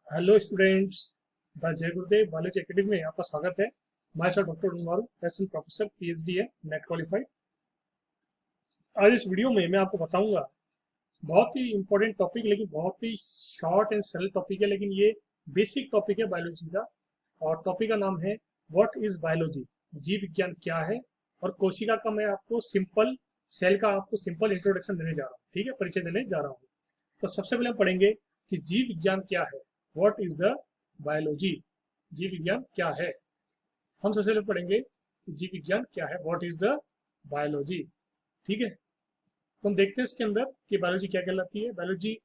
Hello students, the जय गुरुदेव biology academy में आपका स्वागत है। मैं sir doctor Unmaru, assistant professor PhD है, नेट क्वालिफाइड। आज इस वीडियो में मैं आपको बताऊंगा बहुत ही इंपॉर्टेंट टॉपिक, लेकिन बहुत ही शॉर्ट एंड सरल टॉपिक है, लेकिन ये बेसिक टॉपिक है बायोलॉजी का। और टॉपिक का नाम है व्हाट इज बायोलॉजी, जीव विज्ञान क्या है। और कोशिका का मैं आपको सिंपल, सेल का आपको सिंपल इंट्रोडक्शन देने जा रहा हूँ, ठीक है, परिचय देने जा रहा हूँ। तो सबसे पहले हम पढ़ेंगे कि जीव विज्ञान क्या है, व्हाट इज द बायोलॉजी, जीव विज्ञान क्या है। हम सबसे पहले पढ़ेंगे कि जीव विज्ञान क्या है, व्हाट इज द बायोलॉजी। ठीक है, तो हम देखते हैं इसके अंदर कि बायोलॉजी क्या कहलाती है। बायोलॉजी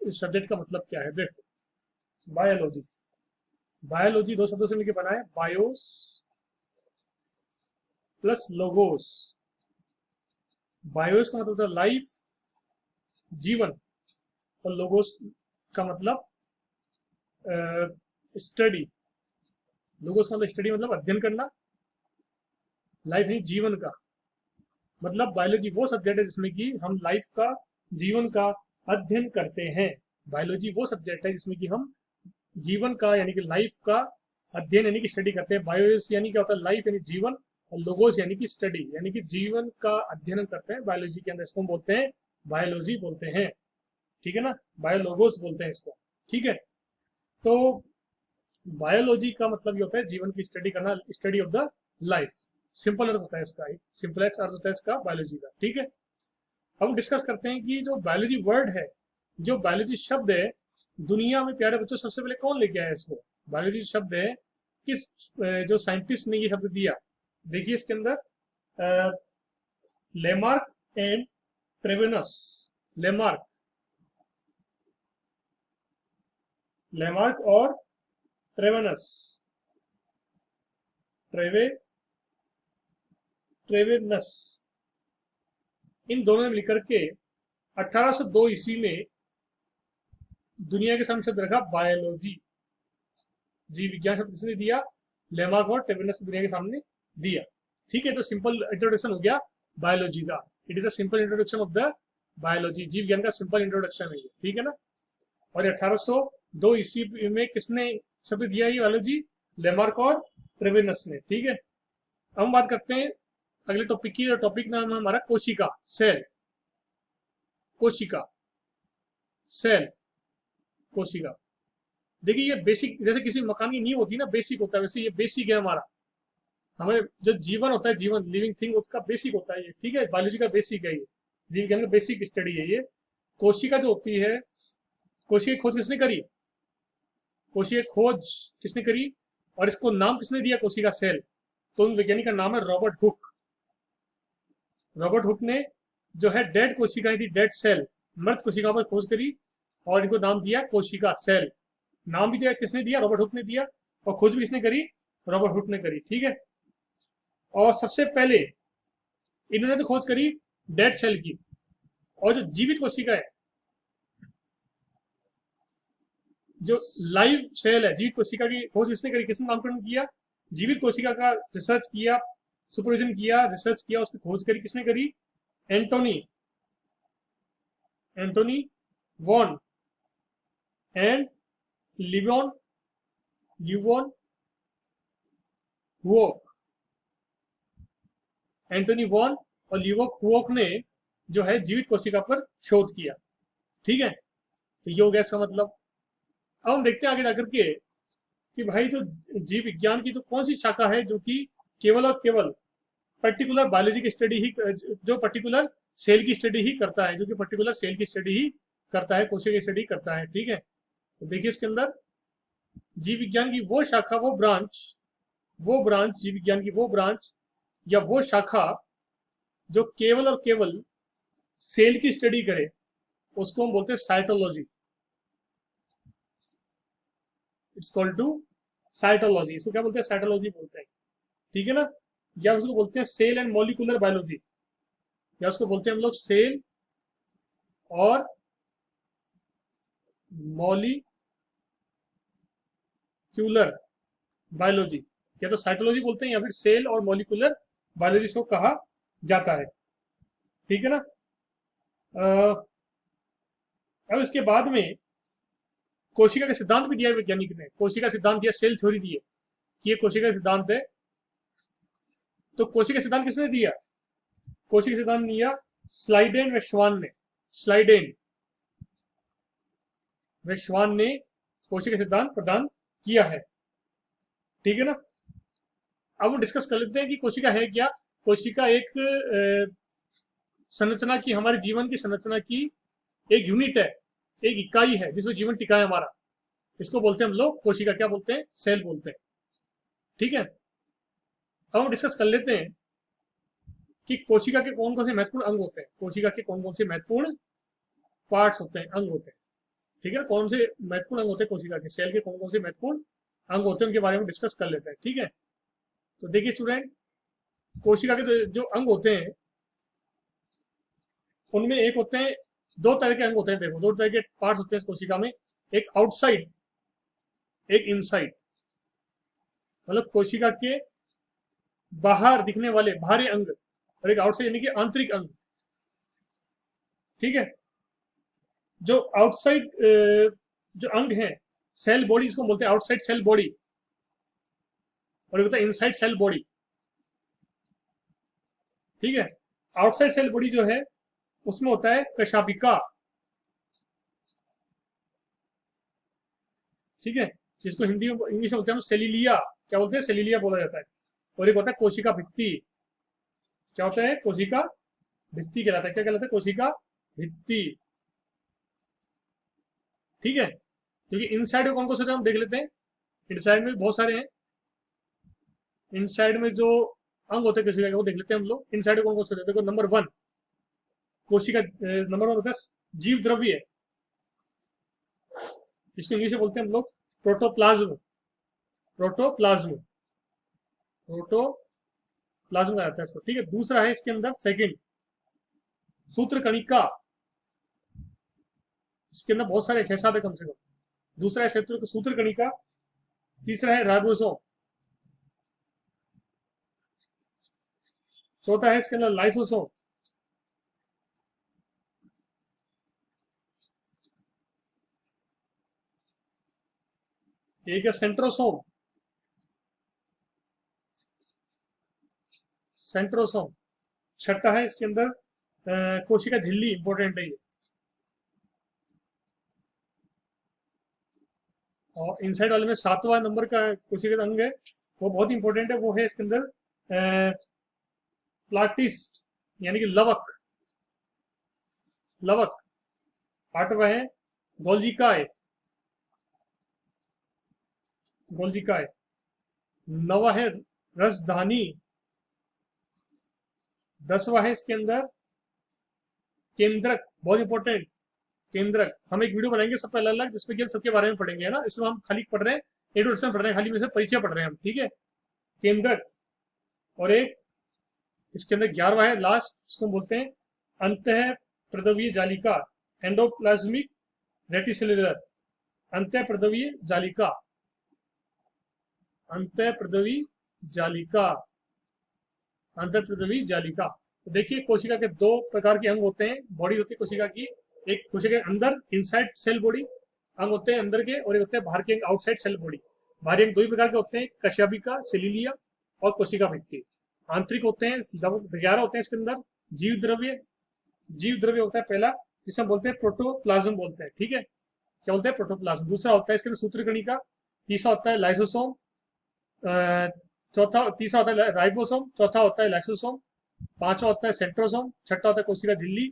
इस सब्जेक्ट का मतलब क्या है। देखो, बायोलॉजी, बायोलॉजी दो शब्दों से मिलकर बना है, बायोस प्लस लोगोस। बायोस का मतलब होता है लाइफ, जीवन, और लोगोस का मतलब स्टडी। लोगोस का मतलब स्टडी, मतलब अध्ययन करना। लाइफ नहीं, जीवन का मतलब बायोलॉजी वो सब्जेक्ट है जिसमें कि हम लाइफ का, जीवन का अध्ययन करते हैं। बायोलॉजी वो सब्जेक्ट है जिसमें कि हम जीवन का यानी कि लाइफ का अध्ययन यानी कि स्टडी करते हैं। बायोस यानी क्या होता है, लाइफ यानी जीवन, और लोगोस यानी कि स्टडी यानी कि जीवन का अध्ययन करते हैं बायोलॉजी के अंदर। इसको हम बोलते हैं बायोलॉजी बोलते हैं, ठीक है ना, बायोलोगोस बोलते हैं इसको। ठीक है, तो बायोलॉजी का मतलब ये होता है जीवन की स्टडी करना, study of the life. Simple अर्थ होता है इसका, सिंपल अर्थ होता है इसका बायोलॉजी का। ठीक है, अब हम डिस्कस करते हैं कि जो बायोलॉजी वर्ड है, जो बायोलॉजी शब्द है, दुनिया में प्यारे बच्चों सबसे पहले कौन लेके आया इसको। बायोलॉजी शब्द है किस जो साइंटिस्ट ने ये शब्द दिया। देखिए इसके अंदर लेमार्क एंड ट्रेवेनस। लेमार्क, लेमार्क और ट्रेवेनस, ट्रेवे ट्रेवेनस, इन दोनों ने मिलकर के 1802 ईस्वी में दुनिया के सामने शब्द रखा बायोलॉजी। जीव विज्ञान शब्द किसने दिया, लेमार्क और ट्रेवेनस ने दुनिया के सामने दिया। ठीक है, तो सिंपल इंट्रोडक्शन हो गया बायोलॉजी का। It is a simple introduction of the biology, जीव विज्ञान का सिंपल इंट्रोडक्शन है ये, ठीक है ना। और 1802 ईस्वी में किसने शब्द दिया ये बायोलॉजी, लेमार्क और ट्रेवेनस ने। ठीक है, अब हम बात करते हैं अगले टॉपिक की। टॉपिक नाम है हमारा कोशिका, सेल। कोशिका, सेल, कोशिका। देखिए ये बेसिक, जैसे किसी मकान की नींव होती है ना, बेसिक होता है, वैसे ये बेसिक है हमारा। हमें जो जीवन होता है, जीवन लिविंग थिंग, उसका बेसिक होता है ये। ठीक है, बायोलॉजी का बेसिक है ये, जीव विज्ञान का बेसिक स्टडी है ये। कोशिका जो होती है, कोशिका की खोज किसने करी, कोशिका की खोज किसने करी, और इसको नाम किसने दिया कोशिका सेल, तो उन वैज्ञानिक का नाम है रॉबर्ट हुक। रॉबर्ट हुक ने जो है डेड कोशिकाएं थी, डेड सेल, मृत कोशिकाओं पर खोज करी, और इनको नाम दिया कोशिका सेल। नाम भी दिया किसने दिया, रॉबर्ट हुक ने दिया, और खोज भी किसने करी, रॉबर्ट हुक ने करी। ठीक है, और सबसे पहले इन्होंने तो खोज करी डेड सेल की, और जो जीवित कोशिका है, जो लाइव सेल है, जीवित कोशिका की खोज किसने करी, किसने नामकरण किया, जीवित कोशिका का रिसर्च किया, सुपरविजन किया, रिसर्च किया, उसकी खोज करी, किसने करी, Antonie, Antonie van and Leeuwen, Leeuwenhoek. Antonie van और ल्यूवोक हुओक ने जो है जीवित कोशिका पर शोध किया। ठीक है, तो ये हो गया इसका मतलब। अब हम देखते हैं आगे जाकर के कि भाई जो जीव विज्ञान की तो कौन सी शाखा है जो कि केवल और केवल पर्टिकुलर बायोलॉजी की स्टडी ही, जो पर्टिकुलर सेल की स्टडी ही करता है, जो कि पर्टिकुलर सेल की स्टडी ही करता है, कोशिका की स्टडी करता है। ठीक है, तो देखिए इसके अंदर जीव विज्ञान की वो शाखा, वो ब्रांच, जीव विज्ञान की वो ब्रांच या वो शाखा जो केवल और केवल सेल की स्टडी करे, उसको हम बोलते हैं cytology. It's called to cytology. इसको क्या बोलते हैं, साइटोलॉजी बोलते हैं। ठीक है ना, या उसको बोलते हैं सेल एंड मॉलिकुलर बायोलॉजी, या उसको बोलते हैं हम लोग सेल और मॉलिक्यूलर बायोलॉजी, या तो साइटोलॉजी बोलते हैं या फिर सेल और मॉलिकुलर बायोलॉजी को कहा जाता है। ठीक है ना, अब इसके बाद में कोशिका का सिद्धांत भी दिया है वैज्ञानिक ने, कोशिका सिद्धांत दिया, सेल थ्योरी दी है कि ये कोशिका सिद्धांत है। तो कोशिका सिद्धांत किसने दिया? कोशिका सिद्धांत दिया स्लाइडेन व श्वान ने। स्लाइडेन व श्वान ने कोशिका सिद्धांत प्रदान किया है, ठीक है ना। अब हम डिस्कस कर लेते हैं कि कोशिका है क्या। कोशिका एक संरचना की, हमारे जीवन की संरचना की एक यूनिट है, एक इकाई है जिसमें जीवन टिका है हमारा। इसको बोलते हैं हम लोग कोशिका, क्या बोलते हैं? सेल बोलते हैं, ठीक है। अब हम डिस्कस कर लेते हैं कि कोशिका के कौन कौन से महत्वपूर्ण अंग होते हैं। कोशिका के कौन कौन से महत्वपूर्ण पार्ट्स होते हैं, अंग होते हैं, ठीक है। कौन से महत्वपूर्ण अंग होते हैं कोशिका के, सेल के कौन कौन से महत्वपूर्ण अंग होते हैं, उनके बारे में डिस्कस कर लेते हैं, ठीक है। तो देखिए स्टूडेंट, कोशिका के जो अंग होते हैं उनमें एक होते हैं, दो तरह के अंग होते हैं। देखो, दो तरह के पार्ट्स होते हैं कोशिका में, एक आउटसाइड, एक इनसाइड। मतलब कोशिका के बाहर दिखने वाले बाहरी अंग, और एक आउटसाइड यानी कि आंतरिक अंग, ठीक है। जो आउटसाइड जो अंग है, सेल बॉडी इसको बोलते हैं, आउटसाइड सेल बॉडी, और एक होता है इनसाइड सेल बॉडी, ठीक है। आउटसाइड सेल बॉडी जो है उसमें होता है कशाभिका, ठीक है, जिसको हिंदी में इंग्लिश में बोलते हैं सेलिलिया। क्या बोलते हैं? सेलिलिया बोला जाता है। और एक होता है कोशिका भित्ति। क्या होता है? कोशिका भित्ति कहलाता है। क्या कहलाता है? कोशिका भित्ति, ठीक है। क्योंकि इनसाइड में कौन कौन से हम देख लेते हैं। इनसाइड में बहुत सारे हैं। इनसाइड में जो अंग होते हैं कोशिका के वो देख लेते हैं हम लोग। इनसाइड में कौन कौन से होते हैं? देखो, नंबर 1 कोशिका, नंबर 1 होता है जीव द्रव्य, इसको इंग्लिश में बोलते हैं हम लोग प्रोटोप्लाज्म। प्रोटोप्लाज्म, प्रोटोप्लाज्म का आता है इसको, ठीक है। दूसरा है इसके अंदर, सेकंड, सूत्र कणिका। इसके अंदर बहुत सारे 6-7 है कम से कम। दूसरा है सूत्र कणिका। तीसरा है राइबोसोम। चौथा है इसके अंदर लाइसोसोम। एक है सेंट्रोसोम। सेंट्रोसोम। छठा है इसके अंदर कोशिका झिल्ली, इंपॉर्टेंट है ये। और इनसाइड वाले में 7वां नंबर का कोशिका का अंग है, वो बहुत इंपॉर्टेंट है। वो है इसके अंदर प्लाटिस्ट, यानी कि लवक। लवक। 8वां है गोल्जिकाय। गोल्जिकाय। 9वां है रसधानी। 10वां है इसके अंदर केंद्रक, बहुत इंपॉर्टेंट, केंद्रक। हम एक वीडियो बनाएंगे सबसे अलग अलग, जिसमें कि हम सबके बारे में पढ़ेंगे, है ना। इसमें हम खाली पढ़ रहे हैं, इंट्रोडक्शन पढ़ रहे हैं, खाली में से परिचय पढ़ रहे हैं हम, ठीक है। केंद्रक। और एक इसके अंदर 11वां है लास्ट, इसको बोलते हैं अंतः प्रदवीय जालिका, एंडोप्लाज्मिक रेटिसेलुलर। अंतः प्रदवीय जालिका, अंतः प्रदवीय जालिका, अंतः प्रदवीय जालिका। तो देखिए, कोशिका के 2 प्रकार के अंग होते हैं, बॉडी होती है कोशिका की। एक कोशिका के अंदर इनसाइड सेल बॉडी अंग होते हैं अंदर के, और एक होते हैं बाहर के आउटसाइड सेल बॉडी। बाहरी अंग 2 ही प्रकार के होते हैं, कशाभिका, सेलिलिया और कोशिका भित्ति। आंतरिक होते हैं 11 होते हैं इसके अंदर। जीव द्रव्य, जीव द्रव्य होता है पहला, जिसे हम बोलते हैं प्रोटोप्लाज्म बोलते हैं, ठीक है। क्या बोलते हैं? प्रोटोप्लाज्म। दूसरा होता है इसके अंदर सूत्रकणिका। तीसरा होता है लाइसोसोम। तीसरा होता है राइबोसोम। चौथा होता है लाइसोसोम। 5वां होता है सेंट्रोसोम। छठा होता है कोशिका झिल्ली।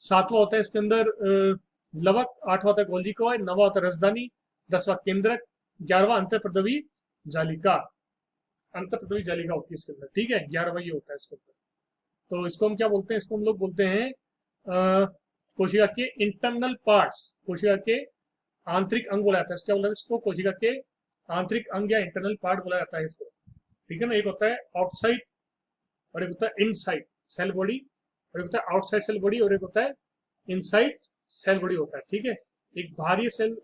7वां होता है इसके अंदर लवक। 8वां होता है गोल्जिकाय। 9वां होता है रसधानी। 10वां केंद्रक। 11वां अंतःप्रदवीय जालिका। अंतःप्रदवीय जालिका होती है इसके अंदर, ठीक है। 11वां ये होता है इसके अंदर। तो इसको हम क्या बोलते हैं? इसको हम लोग बोलते हैं कोशिका के इंटरनल पार्ट्स, कोशिका के आंतरिक अंग बोला जाता है। क्या बोला जाता है इसको? कोशिका के आंतरिक अंग या इंटरनल पार्ट बोला जाता है इसको, ठीक है ना। एक होता है आउटसाइड और एक होता है इनसाइड सेल बॉडी, और एक होता है आउटसाइड सेल बॉडी, और एक होता है इनसाइड सेल बॉडी होता है, ठीक है। एक बाहरी सेल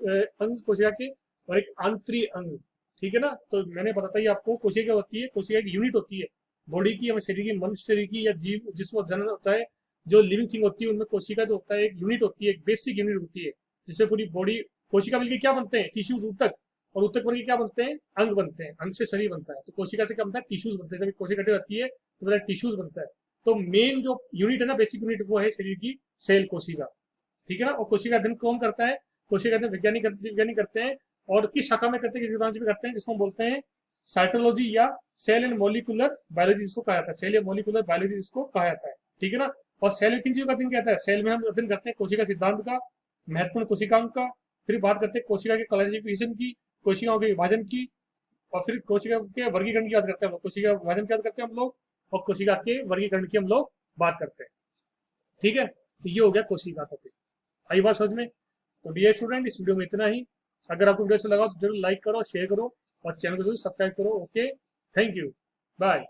अंग कोशिका के, और एक आंतरिक अंग, ठीक है ना। तो मैंने बताया ही आपको, कोशिका होती है, कोशिका की यूनिट होती है बॉडी की, हमें शरीर की, मनुष्य शरीर की, या जीव जिसमें जनन होता है, जो लिविंग थिंग होती है, उनमें कोशिका जो होता है एक यूनिट होती है, एक बेसिक यूनिट होती है, जिससे पूरी बॉडी कोशिका मिलकर क्या बनते हैं? टिश्यूज, ऊतक, और ऊतक बनकर क्या बनते हैं? अंग बनते हैं, अंग से शरीर बनता है। तो कोशिका से क्या बनता है? टिश्यूज बनते हैं। जब कोशिका कटी रहती है तो मतलब टिश्यूज बनता है। तो मेन जो यूनिट है ना, बेसिक यूनिट, वो है शरीर की सेल, कोशिका। ठीक है ना। और कोशिका अध्ययन कौन करता है? कोशिका अध्ययन वैज्ञानिक करते हैं। और किस शाखा में करते हैं, किस ब्रांच में करते हैं? जिसको हम बोलते हैं साइटोलॉजी या सेल एंड मॉलिक्यूलर बायोलॉजी जिसको कहा जाता है। सेल या मॉलिक्यूलर बायोलॉजी जिसको कहा जाता है। ठीक है ना। और सेल में किन चीजों का अध्ययन कहता है? सेल में हम अध्ययन करते हैं कोशिका सिद्धांत का, महत्वपूर्ण कोशिकांक का, फिर बात करते हैं कोशिका के क्लासिफिकेशन की, कोशिकाओं के विभाजन की, और फिर कोशिका के वर्गीकरण की बात करते हैं हम लोग, कोशिका विभाजन की बात करते हैं हम लोग, और कोशिका के वर्गीकरण की हम लोग बात करते हैं। ठीक है। तो ये हो गया कोशिका टॉपिक। आई बात समझ में? तो डियर स्टूडेंट, इस वीडियो में इतना ही। अगर आपको वीडियो अच्छा लगा तो जरूर लाइक करो, शेयर करो, और चैनल को जरूर सब्सक्राइब करो। Okay, thank you, bye.